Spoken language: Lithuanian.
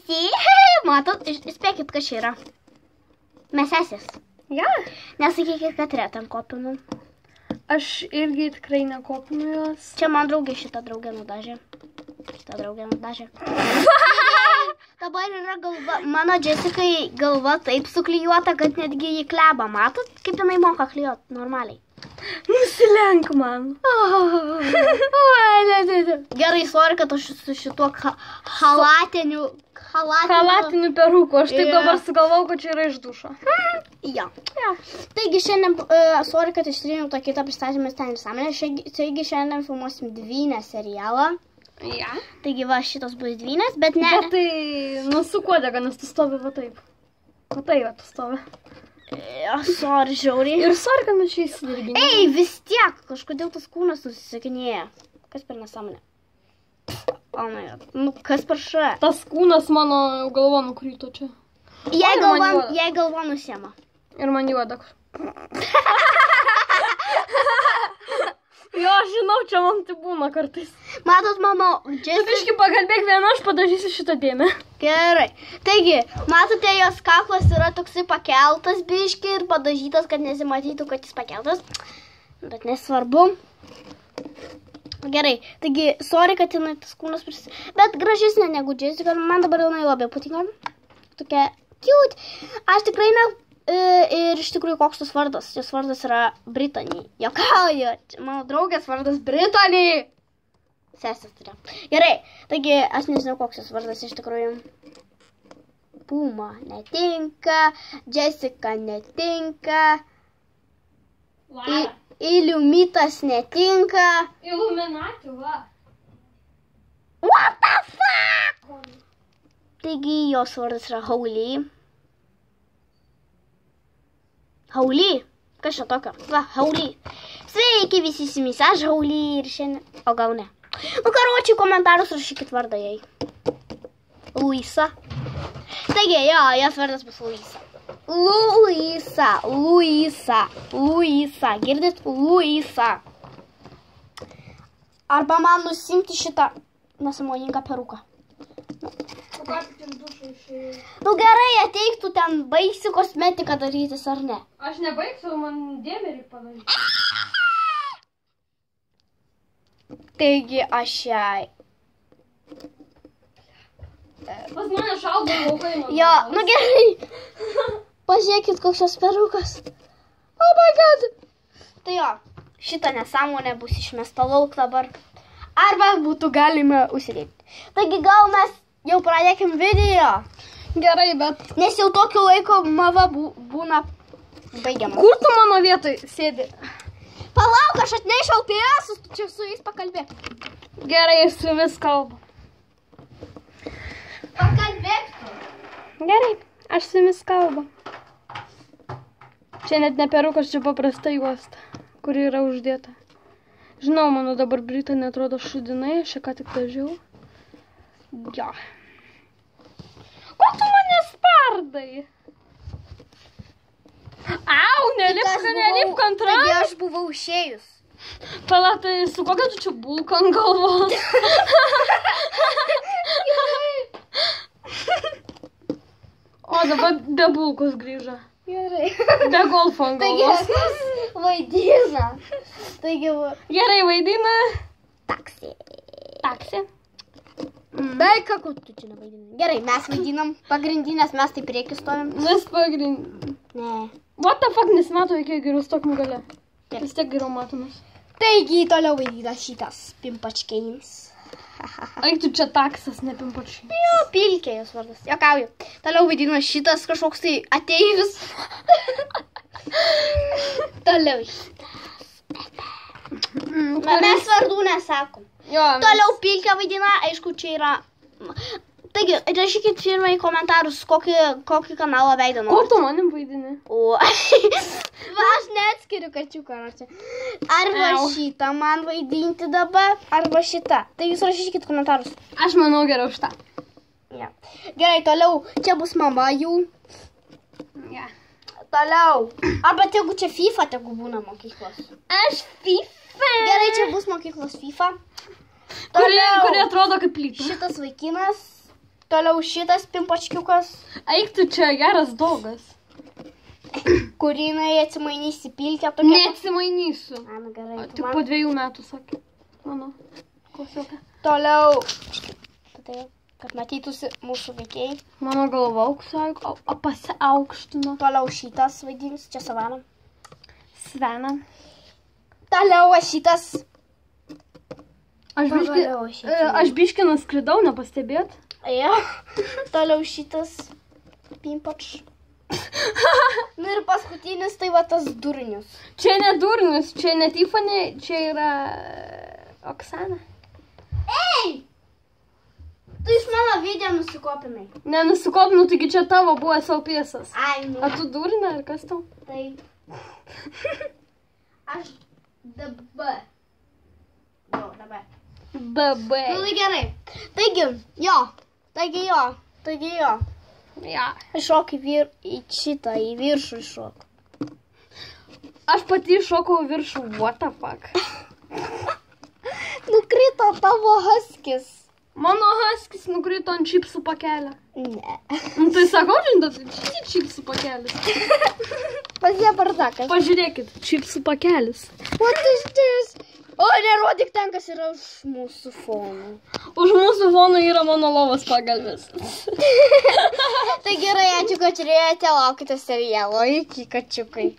Visi, matot, įspėkit, kas čia yra. Mes esės. Ja. Nesakykit, kad retam kopinu. Aš irgi tikrai nekopinu jos. Čia man draugė šitą draugę nudažė. Dabar yra galva, mano Jessikai galva taip suklijuota, kad netgi jį kleba. Matot, kaip jinai moka klijuot normaliai. Nusilenk man. Gerai, sorry, kad aš su šituo halatiniu peruku. Aš taip dabar sugalvau, kad čia yra iš dušo. Ja. Taigi šiandien, sorry, kad ištryniau tą kitą pristatymą ten ir sąmonę. Taigi šiandien filmuosim Dvynę serialą. Ja. Taigi va, šitos bus Dvynės, bet ne... Bet tai nusukuodega, nes tu stovi va taip. Va taip, va tu stovi. Sorry, žiauriai. Ir sorry, kad mes čia įsidirginė. Ei, vis tiek, kažkodėl tas kūnas nusisakinėja. Kas per nesąmonę? Oh my god. Nu, kas per šą? Tas kūnas mano galva nukryto čia. Jei galva nusiema. Ir man juoda. Jo, žinau, čia man tai būna kartais. Matot, mano... Tu biški pakalbėk vieną, aš padažysiu šitą dėmę. Gerai. Taigi, matote, jos kaklas yra toksai pakeltas biški ir padažytas, kad nesimatytų, kad jis pakeltas. Bet nesvarbu. Gerai. Taigi, sorry, kad jinai tas kūnas bet gražesnė negu Jessica. Man dabar jinai labai patinka. Tokia cute. Aš tikrai ne... Ir iš tikrųjų, koks tas vardas? Jos vardas yra Brittany. Jokauju. Mano draugės vardas Brittany. Sesės turi. Gerai. Taigi, aš nežinau, koks jos vardas iš tikrųjų. Puma netinka. Jessica netinka. Illumitas netinka. Illuminati, va. What the fuck? Taigi, jos vardas yra Holy. Holy? Kas čia tokio? Va, Holy. Sveiki visi simis, aš Holy ir šiandien... O gal ne? Nu, karočiai, komentarus rašykit vardą jai. Luisa. Taigi, jo, jos vardas bus Luisa. Luisa. Girdit? Luisa. Arba man nusimti šitą nesąmoningą peruką. Nu gerai, ateiktų ten baisi kosmetiką darytis, ar ne? Aš nebaigsiu, man dėmerį padaryti. Taigi aš jai... Pas mane šaldo laukai. Jo, nu gerai. Pažiūrėkit, koks jos perukas. Oh my god. Tai jo, šitą nesąmonę bus išmesta lauk dabar. Arba būtų galima užsidėti. Taigi gal mes jau pradėkim video. Gerai, bet... Nes jau tokio laiko mava būna baigiama. Kur tu mano vietoj sėdi? Palauk, aš atnešiau PS-us, tu čia su jais pakalbėk. Gerai, su vis kalbu. Pakalbėk tu. Gerai, aš su vis kalbu. Čia net ne perukas, čia paprasta juosta, kuri yra uždėta. Žinau, mano dabar Britanija atrodo šudinai, aš ką tik dažiau. Ja. Ko tu mane spardai? Au, nelipk ant rankų. Taigi aš buvau išėjus. Pala, tai su kokia tu čia bulka ant galvos? O dabar be bulkos grįžo. Gerai. Be golfo ant galvos. Taigi vaidina. Taigi... Gerai vaidina. Taksi. Beveik, kako tu čia nevaidinai. Gerai, mes vaidinam pagrindinės, mes taip prieki stovim. Mes pagrindinės. Ne. What the fuck, nesimato jokie geriau stokimų gale. Vis tiek geriau matomas. Taigi, toliau vaidina šitas pimpačkeinis. Eik tu čia taksas, ne pimpačkeinis. Jo, pilkė jos vardas. Jokauju. Toliau vaidina šitas kažkoks tai ateivis. Toliau šitas. Mes vardų nesakom. Jo, Toliau pilkė vaidina, aišku, čia yra... Taigi, rašykit firmai į komentarus, kokį kanalą veidą Ko norit. tu manim vaidini? O, aš neatskiriu kačiuką. Arba Au. šitą man vaidinti dabar, arba šitą. Tai jūs rašykit komentarus. Aš manau geriau šitą. Ja. Gerai, toliau. Čia bus mama jų. Ja. Toliau. Arba tegu čia FIFA tegu būna mokyklos. Aš FIFA. Gerai, čia bus mokyklos FIFA. Kuri atrodo kaip plyta. Šitas vaikinas. Toliau šitas pimpačkiukas, Eik tu čia, geras dogas. kurį jinai atsimainys į pilkę. Tokia... Neatsimainysiu. A, nu gerai. tu Tik man- po 2 metų, sakė. Mano. Klasiokė. Toliau, tai, kad matytųsi mūsų veikiai. Mano galva pasiaukštino. Toliau šitas vaidins, čia savana. Svena. Toliau šitas. Aš biškį nuskridau, nepastebėt. Ja. Toliau šitas pimpač. Nu ir paskutinis, tai va tas durnius. Čia ne durnius, čia ne Tiffany, čia yra Oksana. Ei! Tu iš mano video nusikopinai. Nenusikopinu, taigi čia tavo buvo saupiesas. Ai, nu. A tu durina, ar kas tau? Taip. Aš dabar. Jo, dabar. BB. Nu, tai gerai. Taigi jo. Ja. Iššok į šitą, į viršų iššok. Aš pati šokau viršų, what the fuck. Nukrito tavo haskis. Mano haskis nukrito ant čipsų pakelio. Ne. Nu, tai sakau, žinot, čipsų pakelis. Pasie partakas. Pažiūrėkit, čipsų pakelis. What is this? O, nerodyk ten, kas yra už mūsų fonų. Už mūsų fono yra mano lovos pagalbės. Tai gerai, ačiū, kad žiūrėjote, laukite serialo. Iki kačiukai.